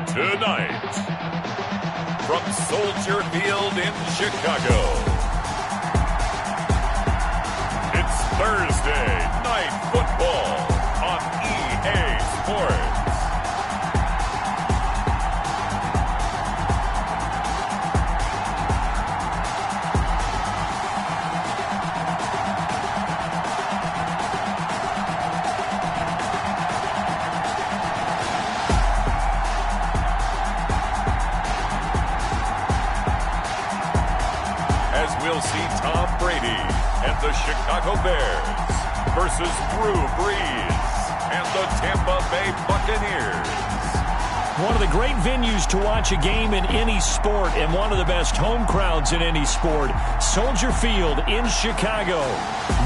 Tonight, from Soldier Field in Chicago, it's Thursday Night Football on EA Sports. We'll see Tom Brady and the Chicago Bears versus Drew Brees and the Tampa Bay Buccaneers. One of the great venues to watch a game in any sport and one of the best home crowds in any sport. Soldier Field in Chicago.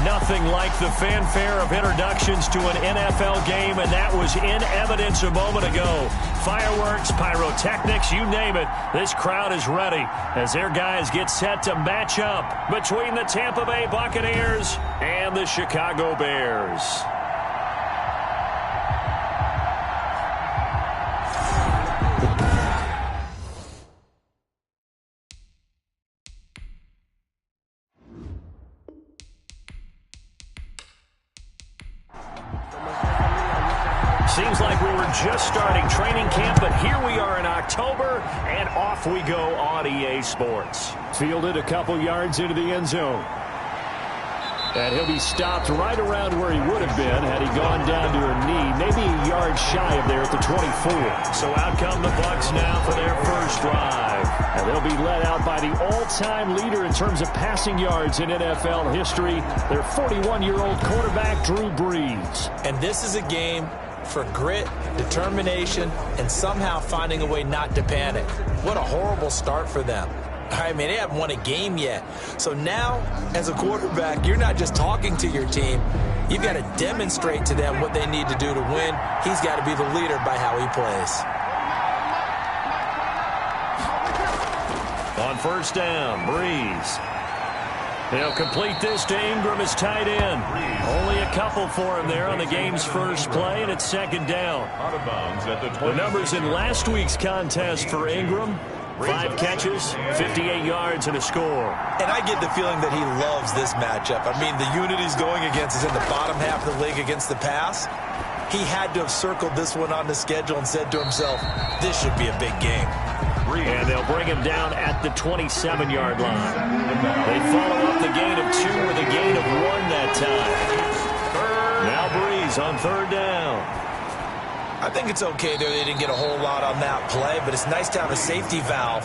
Nothing like the fanfare of introductions to an NFL game, and that was in evidence a moment ago. Fireworks, pyrotechnics, you name it. This crowd is ready as their guys get set to match up between the Tampa Bay Buccaneers and the Chicago Bears. Seems like we were just starting training camp, but here we are in October, and off we go on EA Sports. Fielded a couple yards into the end zone. And he'll be stopped right around where he would have been had he gone down to a knee, maybe a yard shy of there at the 24. So out come the Bucs now for their first drive. And they'll be led out by the all-time leader in terms of passing yards in NFL history, their 41-year-old quarterback, Drew Brees. And this is a game for grit, determination, and somehow finding a way not to panic. What a horrible start for them. I mean, they haven't won a game yet. So now, as a quarterback, you're not just talking to your team. You've got to demonstrate to them what they need to do to win. He's got to be the leader by how he plays. On first down, Brees. He'll complete this to Ingram as tight end. Only a couple for him there on the game's first play, and it's second down. The numbers in last week's contest for Ingram: 5 catches, 58 yards, and a score. And I get the feeling that he loves this matchup. I mean, the unit he's going against is in the bottom half of the league against the pass. He had to have circled this one on the schedule and said to himself, this should be a big game. And they'll bring him down at the 27-yard line. They follow up the gain of 2 with a gain of 1 that time. Now Brees on third down. I think it's okay there. They didn't get a whole lot on that play, but it's nice to have a safety valve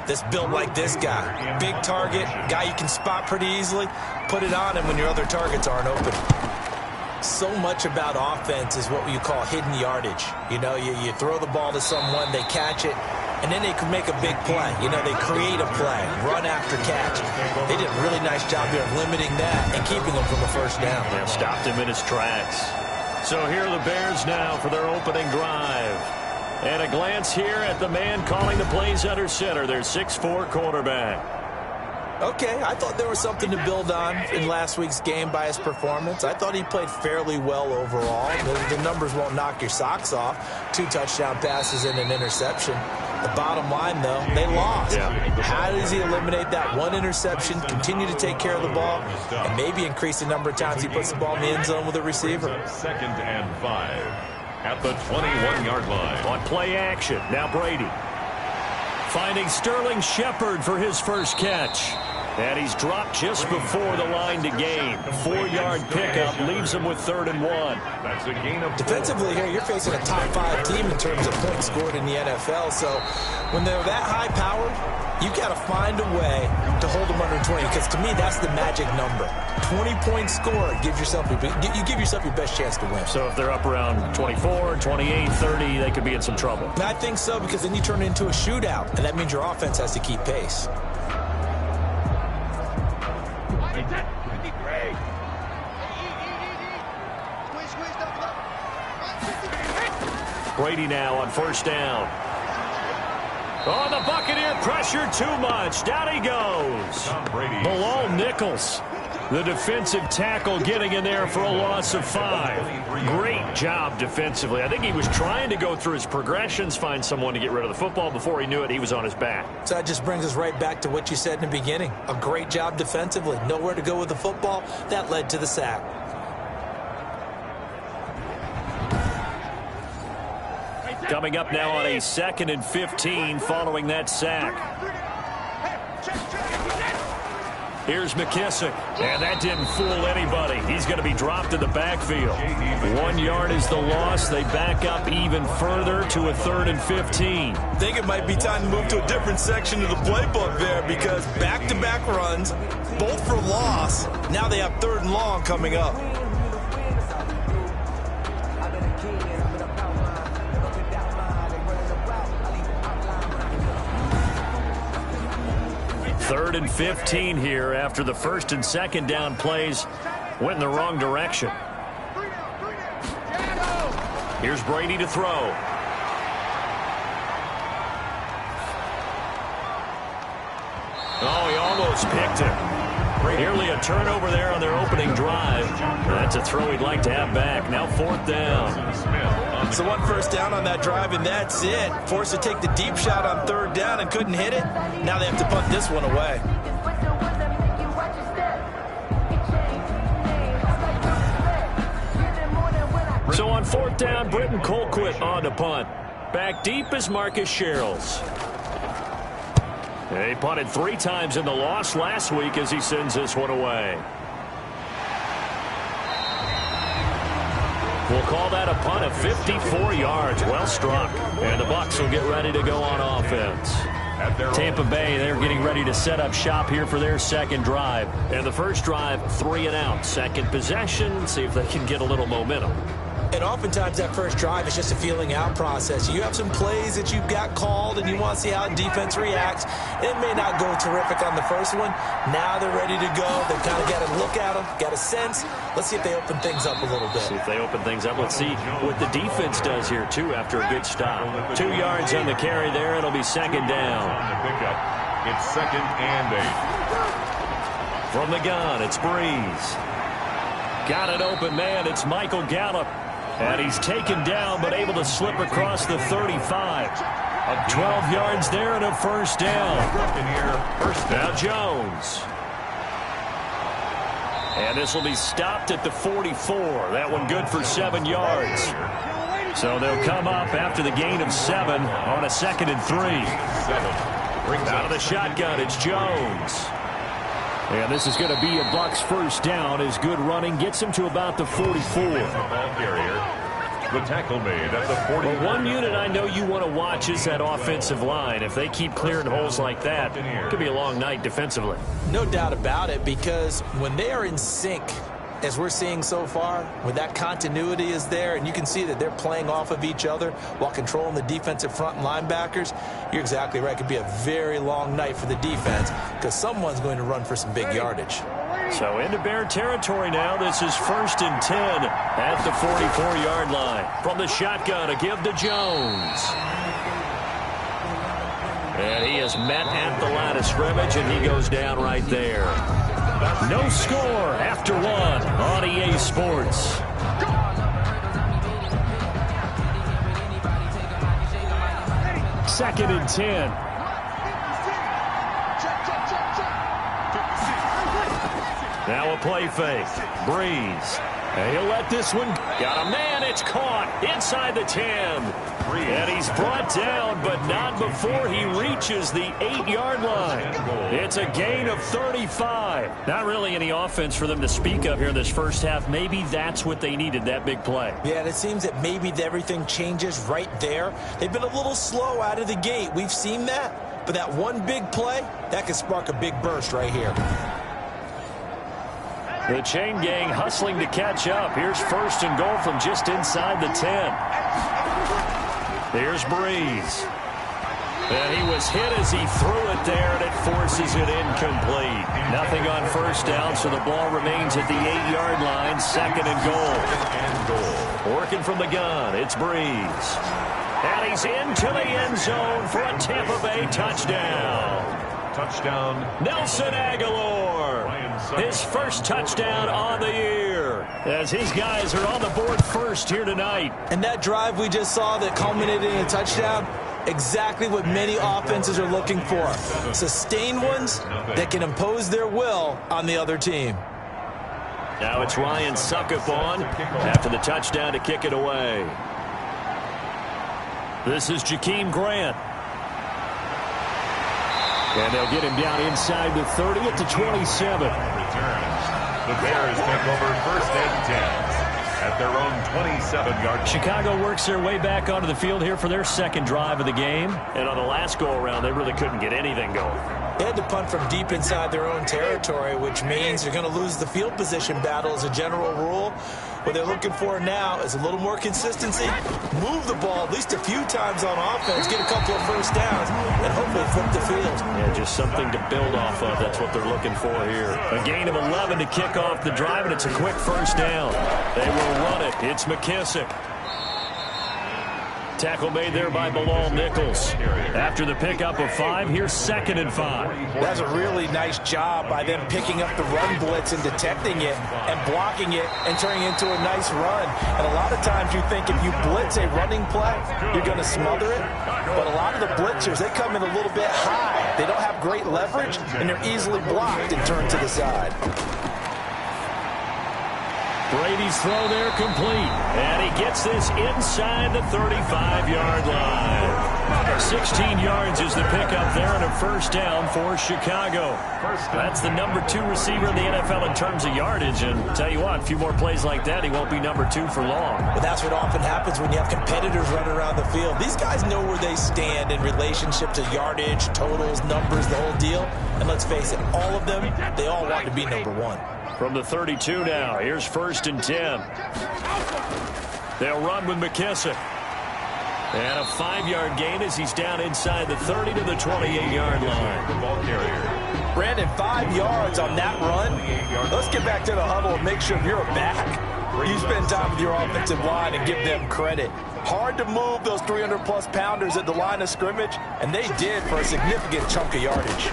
that's built like this guy. Big target, guy you can spot pretty easily. Put it on him when your other targets aren't open. So much about offense is what you call hidden yardage. You know, you throw the ball to someone, they catch it, and then they can make a big play. You know, they create a play, run after catch. They did a really nice job there of limiting that and keeping him from a first down. Yeah, stopped him in his tracks. So here are the Bears now for their opening drive. And a glance here at the man calling the plays under center, their 6'4" quarterback. Okay, I thought there was something to build on in last week's game by his performance. I thought he played fairly well overall. The numbers won't knock your socks off. 2 touchdown passes and an interception. The bottom line, though, they lost. Yeah. How does he eliminate that 1 interception, continue to take care of the ball, and maybe increase the number of times he puts the ball in the end zone with a receiver? 2nd and 5 at the 21-yard line. On play action, now Brady. Finding Sterling Shepard for his first catch. And he's dropped just before the line to gain. 4-yard pickup leaves him with 3rd and 1. That's a gain of 4. Defensively here, you're facing a top 5 team in terms of points scored in the NFL. So when they're that high-powered, you've got to find a way to hold them under 20. Because to me, that's the magic number. 20-point score gives yourself you give yourself your best chance to win. So if they're up around 24, 28, 30, they could be in some trouble. And I think so, because then you turn it into a shootout, and that means your offense has to keep pace. Brady now on first down. Oh, the Buccaneer pressure too much. Down he goes. Below Nichols. The defensive tackle getting in there for a loss of 5. Great job defensively. I think he was trying to go through his progressions, find someone to get rid of the football. Before he knew it, he was on his back. So that just brings us right back to what you said in the beginning. A great job defensively. Nowhere to go with the football. That led to the sack. Coming up now on a 2nd and 15 following that sack. Here's McKissick, and that didn't fool anybody. He's going to be dropped in the backfield. 1 yard is the loss. They back up even further to a 3rd and 15. I think it might be time to move to a different section of the playbook there because back-to-back runs, both for loss. Now they have 3rd and long coming up. Third and 15 here after the 1st and 2nd down plays went in the wrong direction. Here's Brady to throw. Oh, he almost picked it. Nearly a turnover there on their opening drive. That's a throw he'd like to have back. Now 4th down. So 1 first down on that drive, and that's it. Forced to take the deep shot on 3rd down and couldn't hit it. Now they have to punt this one away. So on 4th down, Britton Colquitt on to punt. Back deep is Marcus Sherrills. He punted 3 times in the loss last week as he sends this one away. We'll call that a punt of 54 yards. Well struck. And the Bucs will get ready to go on offense. Tampa Bay, they're getting ready to set up shop here for their 2nd drive. And the first drive, 3 and out. 2nd possession, see if they can get a little momentum. And oftentimes that first drive is just a feeling out process. You have some plays that you've got called and you want to see how the defense reacts. It may not go terrific on the first one. Now they're ready to go. They've kind of got to look at them, got a sense. Let's see if they open things up a little bit. See if they open things up. Let's see what the defense does here, too, after a good stop. 2 yards on the carry there. It'll be 2nd down. It's 2nd and 8. From the gun, it's Breeze. Got an open man. It's Michael Gallup. And he's taken down, but able to slip across the 35. 12 yards there and a 1st down. Now Jones. And this will be stopped at the 44. That one good for 7 yards. So they'll come up after the gain of 7 on a 2nd and 3. Out of the shotgun, it's Jones. And this is going to be a Bucs 1st down as good running gets him to about the 44. The tackle made at the 40. But one unit I know you want to watch is that offensive line. If they keep clearing holes like that, it could be a long night defensively. No doubt about it, because when they are in sync, as we're seeing so far, when that continuity is there and you can see that they're playing off of each other while controlling the defensive front and linebackers, you're exactly right. It could be a very long night for the defense because someone's going to run for some big yardage. So into Bear territory now. This is 1st and 10 at the 44-yard line. From the shotgun, a give to Jones. And he is met at the line of scrimmage, and he goes down right there. No score after 1 on EA Sports. Second and 10. Now a play fake. Breeze. And he'll let this one. Got a man. It's caught inside the 10. And he's brought down, but not before he reaches the 8-yard line. It's a gain of 35. Not really any offense for them to speak of here in this first half. Maybe that's what they needed, that big play. Yeah, and it seems that maybe everything changes right there. They've been a little slow out of the gate. We've seen that. But that one big play, that could spark a big burst right here. The chain gang hustling to catch up. Here's 1st and goal from just inside the 10. Here's Breeze. And he was hit as he threw it there, and it forces it incomplete. Nothing on 1st down, so the ball remains at the 8-yard line. 2nd and goal. Working from the gun, it's Breeze. And he's into the end zone for a Tampa Bay touchdown. Touchdown. Nelson Aguilar. His first touchdown on the year, as his guys are on the board first here tonight. And that drive we just saw that culminated in a touchdown, exactly what many offenses are looking for. Sustained ones that can impose their will on the other team. Now it's Ryan Suckup on after the touchdown to kick it away. This is Jakeem Grant. And they'll get him down inside the 30 at the 27. Returns. The Bears take over first and 10 at their own 27-yard. Chicago works their way back onto the field here for their second drive of the game. And on the last go-around, they really couldn't get anything going. They had to punt from deep inside their own territory, which means they're going to lose the field position battle as a general rule. What they're looking for now is a little more consistency, move the ball at least a few times on offense, get a couple of first downs, and hopefully flip the field. Yeah, just something to build off of. That's what they're looking for here. A gain of 11 to kick off the drive, and it's a quick first down. They will run it. It's McKissick. Tackle made there by Bilal Nichols. After the pickup of 5, here's 2nd and 5. That's a really nice job by them picking up the run blitz and detecting it and blocking it and turning it into a nice run. And a lot of times you think if you blitz a running play, you're going to smother it. But a lot of the blitzers, they come in a little bit high. They don't have great leverage, and they're easily blocked and turned to the side. Brady's throw there complete. And he gets this inside the 35-yard line. 16 yards is the pickup there and a first down for Chicago. That's the number 2 receiver in the NFL in terms of yardage. And tell you what, a few more plays like that, he won't be number 2 for long. But that's what often happens when you have competitors running around the field. These guys know where they stand in relationship to yardage, totals, numbers, the whole deal. And let's face it, all of them, they all want to be number 1. From the 32 now, here's 1st and 10. They'll run with McKissick. And a 5-yard gain as he's down inside the 30 to the 28-yard line. The ball carrier. Brandon, 5 yards on that run. Let's get back to the huddle and make sure you're back. You spend time with your offensive line and give them credit. Hard to move those 300-plus pounders at the line of scrimmage, and they did for a significant chunk of yardage.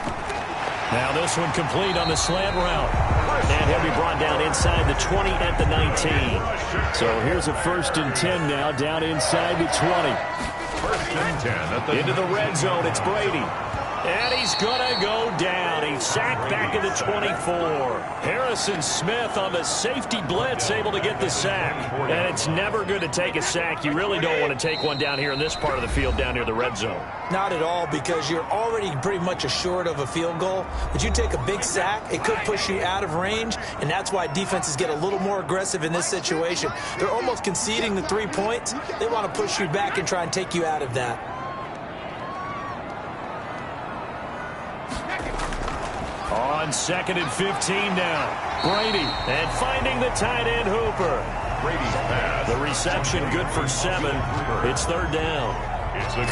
Now this one complete on the slant route. And he'll be brought down inside the 20 at the 19. So here's a 1st and 10 now, down inside the 20. 1st and 10 at the into the red zone. It's Brady. And he's going to go down. He's sacked back at the 24. Harrison Smith on the safety blitz, able to get the sack. And it's never good to take a sack. You really don't want to take one down here in this part of the field, down near the red zone. Not at all, because you're already pretty much assured of a field goal. But you take a big sack, it could push you out of range, and that's why defenses get a little more aggressive in this situation. They're almost conceding the 3 points. They want to push you back and try and take you out of that. On 2nd and 15 now. Brady, and finding the tight end Hooper. Brady's pass. The reception good for 7. It's 3rd down.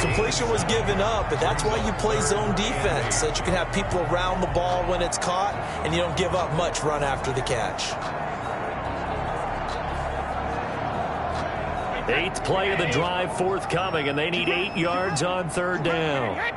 Completion was given up, but that's why you play zone defense, so that you can have people around the ball when it's caught, and you don't give up much run after the catch. 8th play of the drive forthcoming, and they need 8 yards on 3rd down.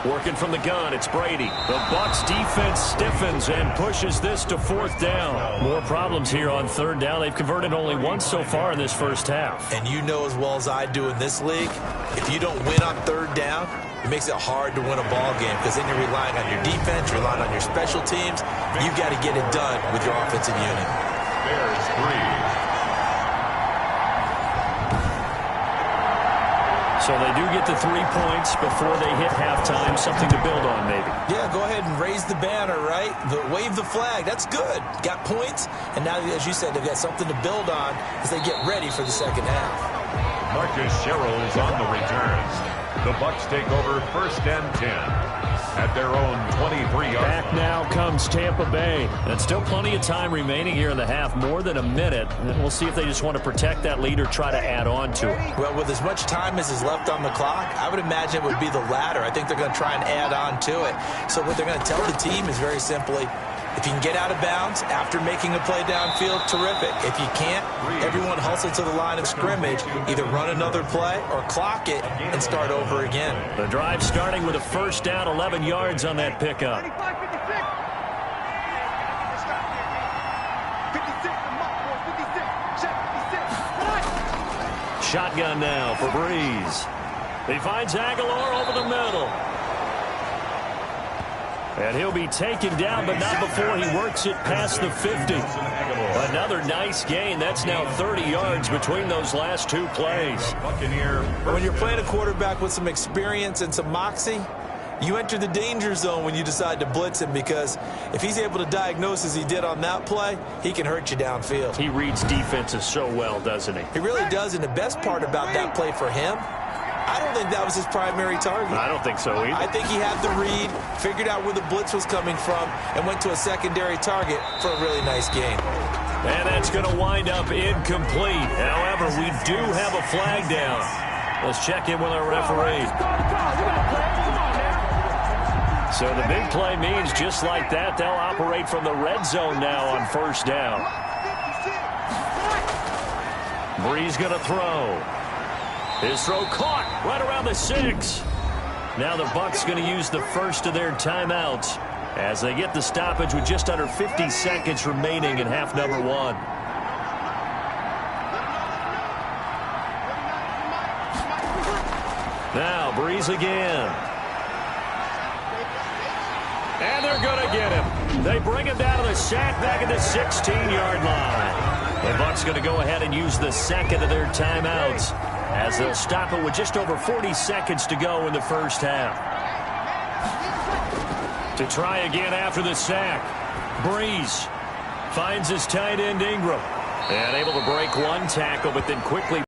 Working from the gun, it's Brady. The Bucs defense stiffens and pushes this to 4th down. More problems here on 3rd down. They've converted only once so far in this first half. And you know as well as I do in this league, if you don't win on 3rd down, it makes it hard to win a ball game, because then you're relying on your defense, you're relying on your special teams. You've got to get it done with your offensive unit. Bears 3. So they do get the 3 points before they hit halftime. Something to build on, maybe. Yeah, go ahead and raise the banner, right? Wave the flag. That's good. Got points, and now, as you said, they've got something to build on as they get ready for the second half. Marcus Sherrill's on the returns. The Bucs take over 1st and 10 at their own 23-yard. Back now comes Tampa Bay. And still plenty of time remaining here in the half, more than a minute. And we'll see if they just want to protect that lead or try to add on to it. Well, with as much time as is left on the clock, I would imagine it would be the latter. I think they're going to try and add on to it. So what they're going to tell the team is very simply, If you can get out of bounds after making a play downfield, terrific. If you can't, everyone hustle to the line of scrimmage, either run another play or clock it and start over again. The drive starting with a first down, 11 yards on that pickup. Shotgun now for Breeze. He finds Aguilar over the middle. And he'll be taken down, but not before he works it past the 50. Another nice gain. That's now 30 yards between those last two plays. When you're playing a quarterback with some experience and some moxie, you enter the danger zone when you decide to blitz him, because if he's able to diagnose as he did on that play, he can hurt you downfield. He reads defenses so well, doesn't he? He really does, and the best part about that play for him, I don't think that was his primary target. I don't think so either. I think he had the read, figured out where the blitz was coming from, and went to a secondary target for a really nice gain. And that's going to wind up incomplete. However, we do have a flag down. Let's check in with our referee. So the big play means just like that, they'll operate from the red zone now on first down. Breeze going to throw. His throw caught right around the 6. Now the Bucs going to use the first of their timeouts as they get the stoppage with just under 50 seconds remaining in half number 1. Now Breeze again. And they're going to get him. They bring him down to the sack back at the 16-yard line. The Bucs going to go ahead and use the second of their timeouts as they'll stop it with just over 40 seconds to go in the first half. To try again after the sack, Breeze finds his tight end Ingram. And able to break one tackle, but then quickly.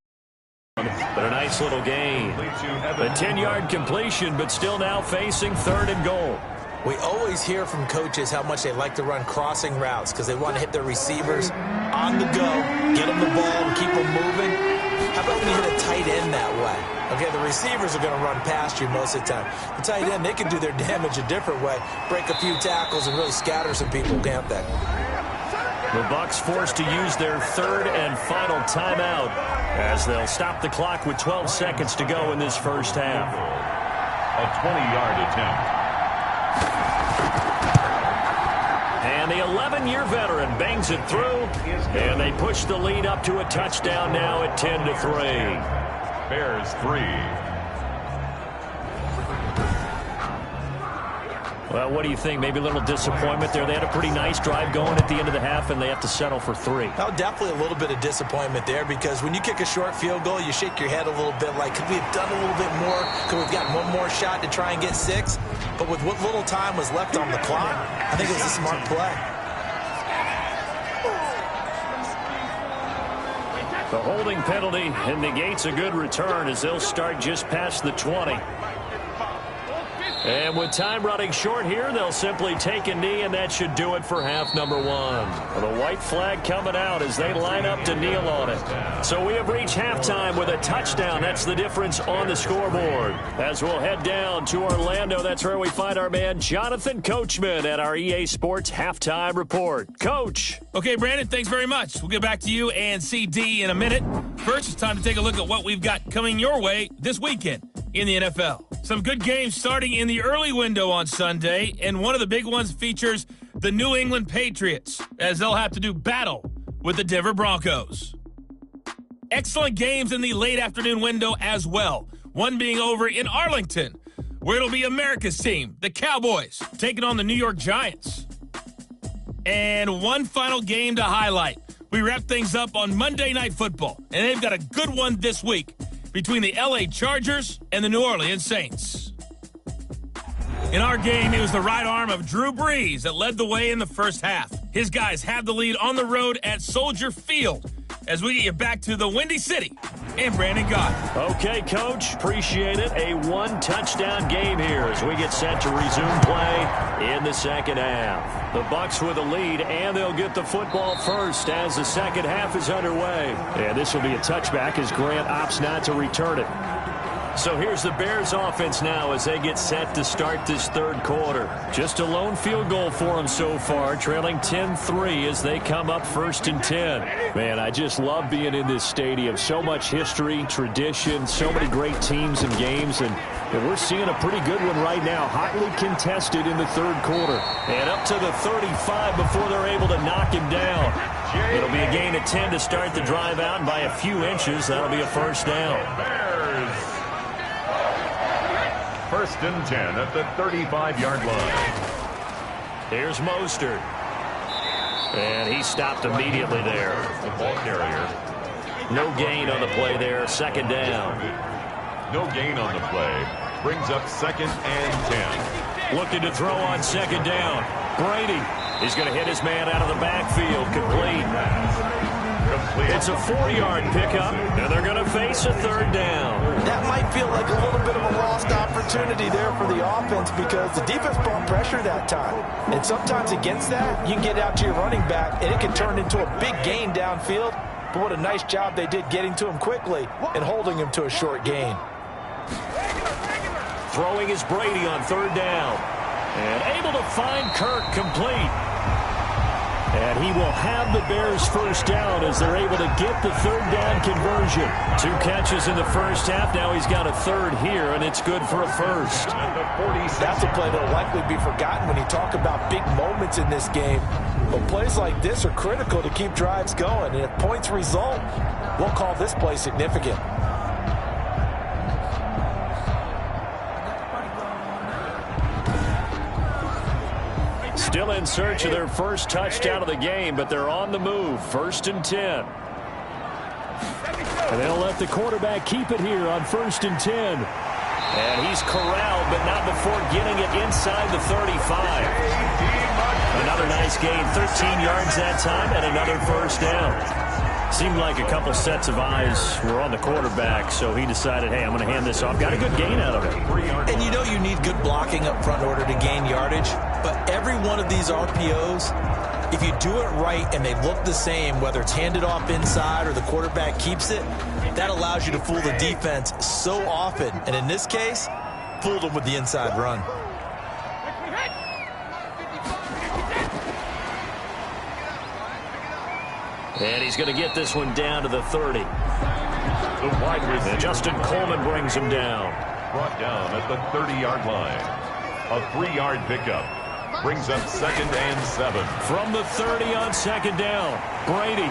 But a nice little gain. A 10-yard completion, but still now facing 3rd and goal. We always hear from coaches how much they like to run crossing routes because they want to hit their receivers on the go, get them the ball, and keep them moving. How about when you hit a tight end that way? Okay, the receivers are going to run past you most of the time. The tight end, they can do their damage a different way, break a few tackles, and really scatter some people, can't they? The Bucs forced to use their 3rd and final timeout as they'll stop the clock with 12 seconds to go in this first half. A 20-yard attempt. And the 11-year veteran bangs it through, and they push the lead up to a touchdown now at 10-3. Bears 3. Well, what do you think? Maybe a little disappointment there. They had a pretty nice drive going at the end of the half, and they have to settle for 3. Oh, definitely a little bit of disappointment there, because when you kick a short field goal, you shake your head a little bit like, could we have done a little bit more? Could we have gotten one more shot to try and get 6? But with what little time was left on the clock, I think it was a smart play. The holding penalty negates a good return as they'll start just past the 20. And with time running short here, they'll simply take a knee, and that should do it for half number 1. The white flag coming out as they line up to kneel on it. So we have reached halftime with a touchdown. That's the difference on the scoreboard. As we'll head down to Orlando, that's where we find our man Jonathan Coachman at our EA Sports Halftime Report. Coach. Okay, Brandon, thanks very much. We'll get back to you and CD in a minute. First, it's time to take a look at what we've got coming your way this weekend in the NFL. Some good games starting in the early window on Sunday, and one of the big ones features the New England Patriots, as they'll have to do battle with the Denver Broncos. Excellent games in the late afternoon window as well, one being over in Arlington, where it'll be America's team, the Cowboys, taking on the New York Giants. And one final game to highlight. We wrap things up on Monday Night Football, and they've got a good one this week between the LA Chargers and the New Orleans Saints. In our game, it was the right arm of Drew Brees that led the way in the first half. His guys have the lead on the road at Soldier Field as we get you back to the Windy City and Brandon Gott. Okay, Coach. Appreciate it. A one-touchdown game here as we get set to resume play in the second half. The Bucs with a lead, and they'll get the football first as the second half is underway. And this will be a touchback as Grant opts not to return it. So here's the Bears offense now as they get set to start this third quarter. Just a lone field goal for them so far, trailing 10-3 as they come up 1st and 10. Man, I just love being in this stadium. So much history, tradition, so many great teams and games, and we're seeing a pretty good one right now, hotly contested in the third quarter. And up to the 35 before they're able to knock him down. It'll be a gain of 10 to start the drive out, and by a few inches, that'll be a first down. Bears. 1st and 10 at the 35-yard line. Here's Mostert. And he stopped immediately there. The ball carrier. No gain on the play there. 2nd down. No gain on the play. Brings up 2nd and 10. Looking to throw on 2nd down. Brady. He's going to hit his man out of the backfield. Complete. It's a 4-yard pickup, and they're going to face a 3rd down. That might feel like a little bit of a lost opportunity there for the offense because the defense brought pressure that time. And sometimes against that, you can get out to your running back, and it can turn into a big gain downfield. But what a nice job they did getting to him quickly and holding him to a short gain. Throwing is Brady on 3rd down. And able to find Kirk complete. And he will have the Bears first down as they're able to get the 3rd down conversion. 2 catches in the first half. Now he's got a 3rd here, and it's good for a first. That's a play that will likely be forgotten when you talk about big moments in this game. But plays like this are critical to keep drives going. And if points result, we'll call this play significant. Still in search of their first touchdown of the game, but they're on the move. 1st and 10. And they'll let the quarterback keep it here on 1st and 10. And he's corralled, but not before getting it inside the 35. Another nice gain, 13 yards that time, and another first down. Seemed like a couple sets of eyes were on the quarterback, so he decided, hey, I'm going to hand this off. Got a good gain out of it. And you know you need good blocking up front in order to gain yardage, but every one of these RPOs, if you do it right and they look the same, whether it's handed off inside or the quarterback keeps it, that allows you to fool the defense so often. And in this case, fooled them with the inside run. And he's going to get this one down to the 30. The wide receiver. And Justin Coleman brings him down. Brought down at the 30-yard line. A 3-yard pickup. Brings up 2nd and 7. From the 30 on 2nd down. Brady